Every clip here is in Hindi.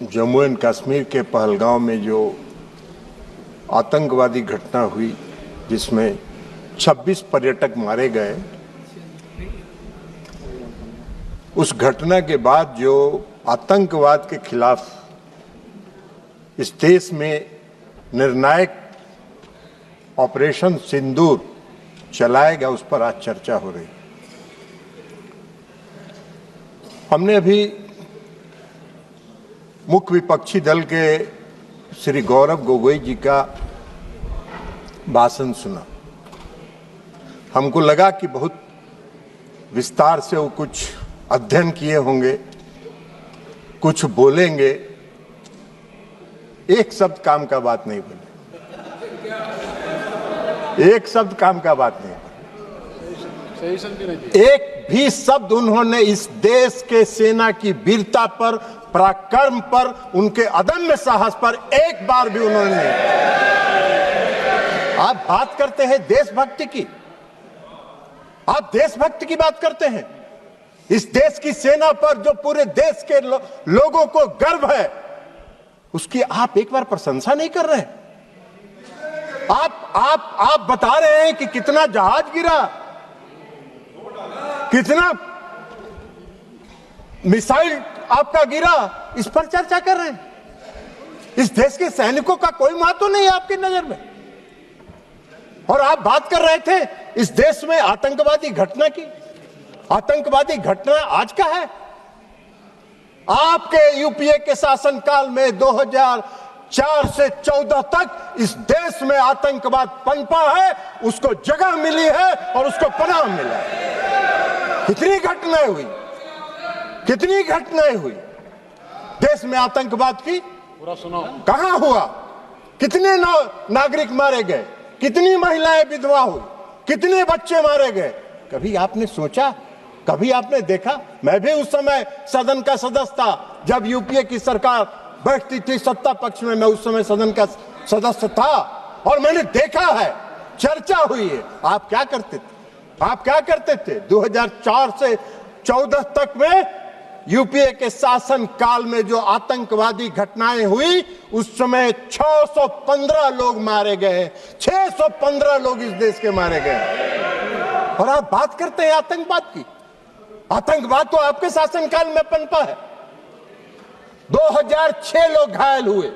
जम्मू एंड कश्मीर के पहलगांव में जो आतंकवादी घटना हुई जिसमें 26 पर्यटक मारे गए, उस घटना के बाद जो आतंकवाद के खिलाफ इस देश में निर्णायक ऑपरेशन सिंदूर चलाएगा, उस पर आज चर्चा हो रही। हमने अभी मुख्य विपक्षी दल के श्री गौरव गोगोई जी का भाषण सुना। हमको लगा कि बहुत विस्तार से वो कुछ अध्ययन किए होंगे, कुछ बोलेंगे। एक शब्द काम का बात नहीं बोले, एक शब्द काम का बात नहीं बोले। एक भी शब्द उन्होंने इस देश के सेना की वीरता पर, पराक्रम पर, उनके अदम्य साहस पर एक बार भी उन्होंने नहीं। आप बात करते हैं देशभक्ति की, आप देशभक्ति की बात करते हैं। इस देश की सेना पर जो पूरे देश के लोगों को गर्व है, उसकी आप एक बार प्रशंसा नहीं कर रहे हैं। आप बता रहे हैं कि कितना जहाज गिरा, कितना मिसाइल आपका गिरा, इस पर चर्चा कर रहे हैं। इस देश के सैनिकों का कोई महत्व नहीं है आपकी नजर में। और आप बात कर रहे थे इस देश में आतंकवादी घटना की। आतंकवादी घटना आज का है। आपके यूपीए के शासनकाल में 2004 से 14 तक इस देश में आतंकवाद पनपा है, उसको जगह मिली है और उसको पनाह मिला है। कितनी घटनाएं हुई, कितनी घटनाएं हुई देश में आतंकवाद की। पूरा सुनो, कहां हुआ, कितने नागरिक मारे गए, कितनी महिलाएं विधवा हुई, कितने बच्चे मारे गए। कभी आपने सोचा, कभी आपने देखा? मैं भी उस समय सदन का सदस्य था जब यूपीए की सरकार बैठती थी सत्ता पक्ष में। मैं उस समय सदन का सदस्य था और मैंने देखा है, चर्चा हुई है। आप क्या करते थे? आप क्या करते थे 2004 से 14 तक में? यूपीए के शासन काल में जो आतंकवादी घटनाएं हुई, उस समय 615 लोग मारे गए, 615 लोग इस देश के मारे गए। और आप बात करते हैं आतंकवाद की। आतंकवाद तो आपके शासनकाल में पनपा है। 2006 लोग घायल हुए,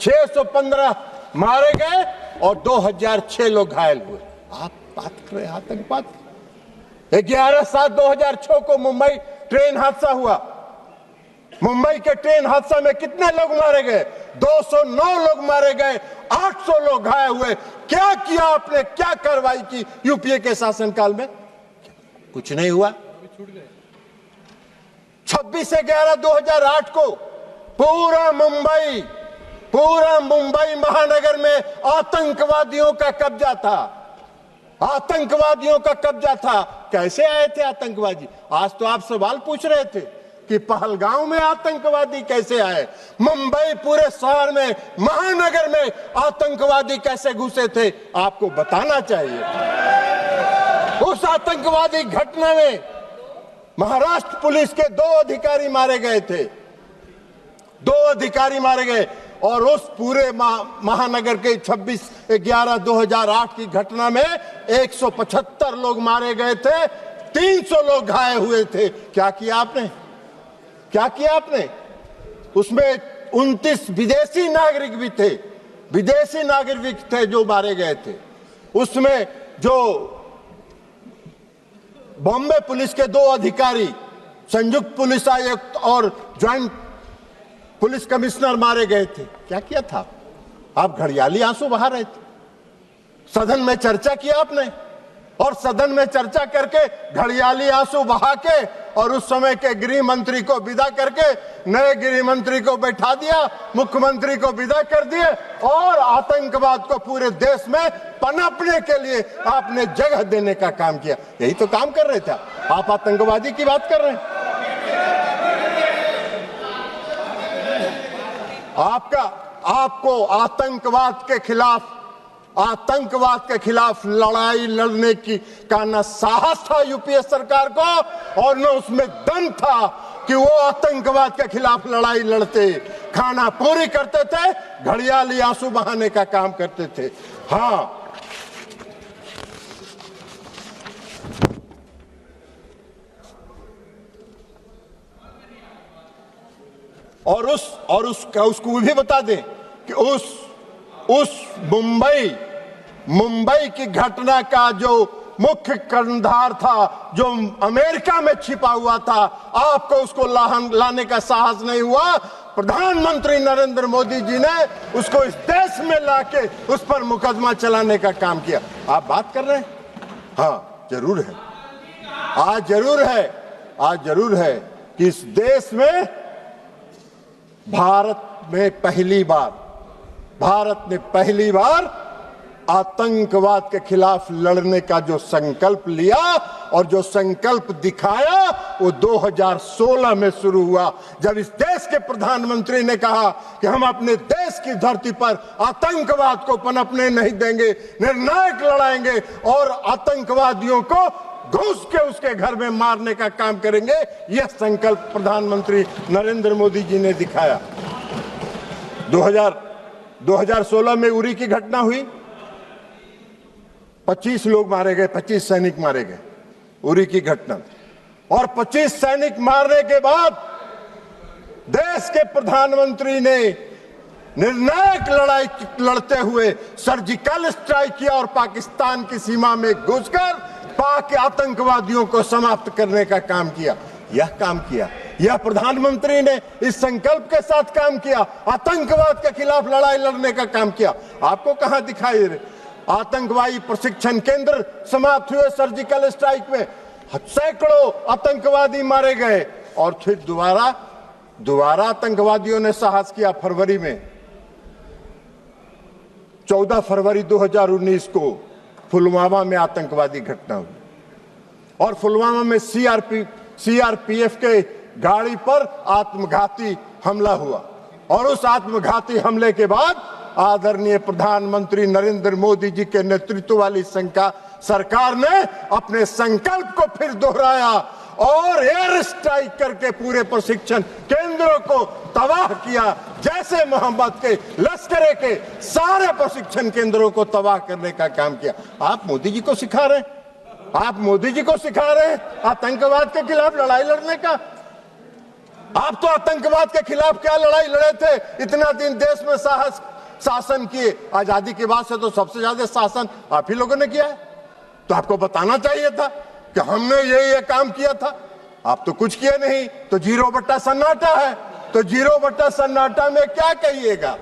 615 मारे गए और 2006 लोग घायल हुए। आप बात कर रहे हैं आतंकवाद की। 11/7/2006 को मुंबई ट्रेन हादसा हुआ। मुंबई के ट्रेन हादसा में कितने लोग मारे गए? 209 लोग मारे गए, 800 लोग घायल हुए। क्या किया आपने, क्या कार्रवाई की यूपीए के शासनकाल में? कुछ नहीं हुआ। 26/11/2008 को पूरा मुंबई महानगर में आतंकवादियों का कब्जा था। आतंकवादियों का कब्जा था। कैसे आए थे आतंकवादी? आज तो आप सवाल पूछ रहे थे कि पहलगांव में आतंकवादी कैसे आए, मुंबई पूरे शहर में, महानगर में आतंकवादी कैसे घुसे थे, आपको बताना चाहिए। उस आतंकवादी घटना में महाराष्ट्र पुलिस के 2 अधिकारी मारे गए थे, 2 अधिकारी मारे गए। और उस पूरे महानगर के 26/11/2008 की घटना में 175 लोग मारे गए थे, 300 लोग घायल हुए थे। क्या किया आपने? क्या किया आपने? उसमें 29 विदेशी नागरिक भी थे, विदेशी नागरिक थे जो मारे गए थे। उसमें जो बॉम्बे पुलिस के 2 अधिकारी, संयुक्त पुलिस आयुक्त और ज्वाइंट पुलिस कमिश्नर मारे गए थे। क्या किया था? आप घड़ियाली आंसू बहा रहे थे। सदन में चर्चा किया आपने, और सदन में चर्चा करके घड़ियाली आंसू बहा के और उस समय के गृह मंत्री को विदा करके नए गृह मंत्री को बैठा दिया, मुख्यमंत्री को विदा कर दिए और आतंकवाद को पूरे देश में पनपने के लिए आपने जगह देने का काम किया। यही तो काम कर रहे थे आप। आतंकवादी की बात कर रहे हैं। आपको आतंकवाद के खिलाफ लड़ाई लड़ने का न साहस था यूपीए सरकार को और न उसमें दम था। कि वो आतंकवाद के खिलाफ लड़ाई लड़ते, खाना पूरी करते थे, घड़ियाली आंसू बहाने का काम करते थे। हाँ, और उसको भी बता दें कि उस मुंबई की घटना का जो मुख्य कर्णधार था, जो अमेरिका में छिपा हुआ था, आपको उसको लाने का साहस नहीं हुआ। प्रधानमंत्री नरेंद्र मोदी जी ने उसको इस देश में लाके उस पर मुकदमा चलाने का काम किया। आप बात कर रहे हैं? हाँ, जरूर है। आज जरूर है कि इस देश में भारत ने पहली बार आतंकवाद के खिलाफ लड़ने का जो संकल्प लिया और जो संकल्प दिखाया, वो 2016 में शुरू हुआ, जब इस देश के प्रधानमंत्री ने कहा कि हम अपने देश की धरती पर आतंकवाद को पनपने नहीं देंगे, निर्णायक लड़ाएंगे और आतंकवादियों को घुस के उसके घर में मारने का काम करेंगे। यह संकल्प प्रधानमंत्री नरेंद्र मोदी जी ने दिखाया। 2016 में उरी की घटना हुई, 25 लोग मारे गए, 25 सैनिक मारे गए, उरी की घटना। और 25 सैनिक मारने के बाद देश के प्रधानमंत्री ने निर्णायक लड़ाई लड़ते हुए सर्जिकल स्ट्राइक किया और पाकिस्तान की सीमा में घुसकर पाक आतंकवादियों को समाप्त करने का काम किया। यह प्रधानमंत्री ने इस संकल्प के साथ काम किया, आतंकवाद के खिलाफ लड़ाई लड़ने का काम किया। आपको कहां दिखाई दे? आतंकवादी प्रशिक्षण केंद्र समाप्त हुए सर्जिकल स्ट्राइक में, सैकड़ों आतंकवादी मारे गए। और फिर दोबारा आतंकवादियों ने साहस किया। फरवरी में 14 फरवरी 2019 को पुलवामा में आतंकवादी घटना हुई और पुलवामा में सीआरपीएफ के गाड़ी पर आत्मघाती हमला हुआ। और उस आत्मघाती हमले के बाद आदरणीय प्रधानमंत्री नरेंद्र मोदी जी के नेतृत्व वाली सरकार ने अपने संकल्प को फिर दोहराया और एयर स्ट्राइक करके पूरे प्रशिक्षण केंद्रों को तबाह किया। जैसे मोहम्मद के लश्करे के सारे प्रशिक्षण केंद्रों को तबाह करने का काम किया। आप मोदी जी को सिखा रहे हैं आतंकवाद के खिलाफ लड़ाई लड़ने का। आप तो आतंकवाद के खिलाफ क्या लड़ाई लड़े थे? इतना दिन देश में शासन किए। आजादी के बाद से तो सबसे ज्यादा शासन आप ही लोगों ने किया है। तो आपको बताना चाहिए था कि हमने ये काम किया था। आप तो कुछ किए नहीं, तो 0 सन्नाटा है। तो 0 सन्नाटा में क्या कहिएगा?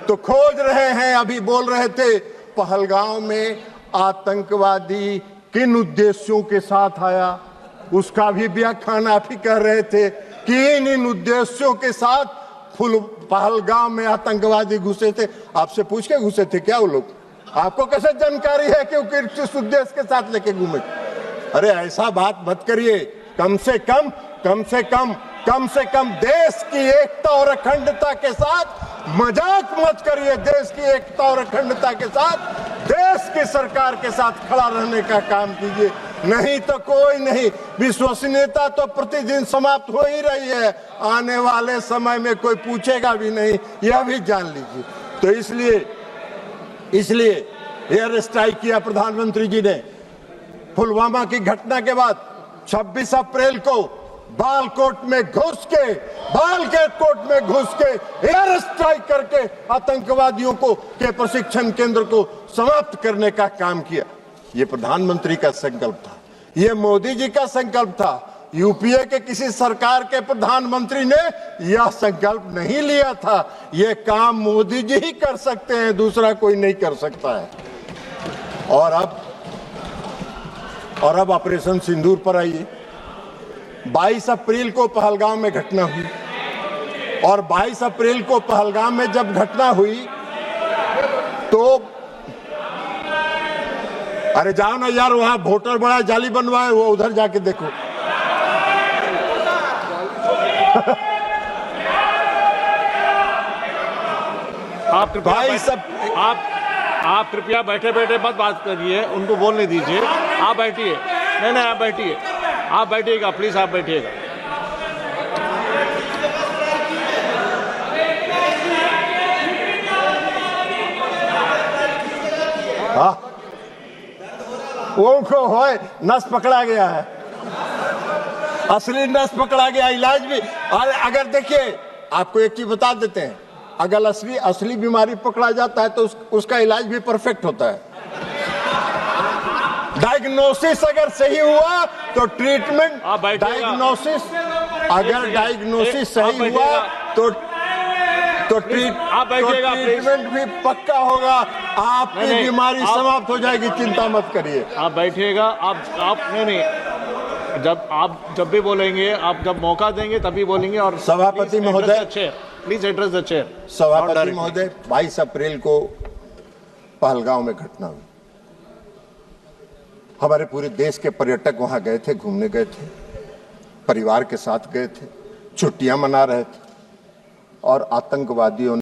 तो खोज रहे हैं। अभी बोल रहे थे पहलगांव में आतंकवादी किन उद्देश्यों के साथ आया, उसका भी व्याख्यान आप ही कर रहे थे कि इन उद्देश्यों के साथ पहलगाम में आतंकवादी घुसे थे। आपसे पूछ के घुसे थे क्या वो लोग? आपको कैसे जानकारी है कि वो किस उद्देश्य के साथ लेके घूमे? अरे ऐसा बात मत करिए। कम से कम देश की एकता और अखंडता के साथ मजाक मत करिए। देश की एकता और अखंडता के साथ देश की सरकार के साथ खड़ा रहने का काम कीजिए। नहीं तो कोई नहीं। विश्वसनीयता तो प्रतिदिन समाप्त हो ही रही है। आने वाले समय में कोई पूछेगा भी नहीं, यह भी जान लीजिए। तो इसलिए एयर स्ट्राइक किया प्रधानमंत्री जी ने। पुलवामा की घटना के बाद 26 अप्रैल को बालकोट में घुस के एयर स्ट्राइक करके आतंकवादियों के प्रशिक्षण केंद्र को समाप्त करने का काम किया। ये प्रधानमंत्री का संकल्प था, ये मोदी जी का संकल्प था। यूपीए के किसी सरकार के प्रधानमंत्री ने यह संकल्प नहीं लिया था। यह काम मोदी जी ही कर सकते हैं, दूसरा कोई नहीं कर सकता है। और अब ऑपरेशन सिंदूर पर आइए। 22 अप्रैल को पहलगाम में घटना हुई और 22 अप्रैल को पहलगाम में जब घटना हुई तो अरे जाओ ना यार, वहां वोटर बड़ा जाली बनवाए, वो उधर जाके देखो। आप कृपया बैठे बैठे मत बात करिए, उनको बोलने दीजिए। आप बैठिए। नहीं, आप बैठिएगा प्लीज, आप बैठिएगा। हाँ, उनको होए नस पकड़ा गया है, असली नस पकड़ा गया। इलाज भी, और अगर देखिए आपको एक चीज बता देते हैं, अगर असली बीमारी पकड़ा जाता है तो उसका इलाज भी परफेक्ट होता है। डायग्नोसिस अगर सही हुआ तो ट्रीटमेंट, डायग्नोसिस अगर डायग्नोसिस सही हुआ तो ट्रीटमेंट भी पक्का होगा। आपकी बीमारी समाप्त हो जाएगी, चिंता मत करिए। आप बैठिएगा, आप नहीं, जब भी बोलेंगे, आप जब मौका देंगे तभी बोलेंगे। और सभापति महोदय, प्लीज एड्रेस द चेयर। सभापति महोदय, 22 अप्रैल को पहलगांव में घटना हुई। हमारे पूरे देश के पर्यटक वहां गए थे, घूमने गए थे, परिवार के साथ गए थे, छुट्टियां मना रहे थे, और आतंकवादियों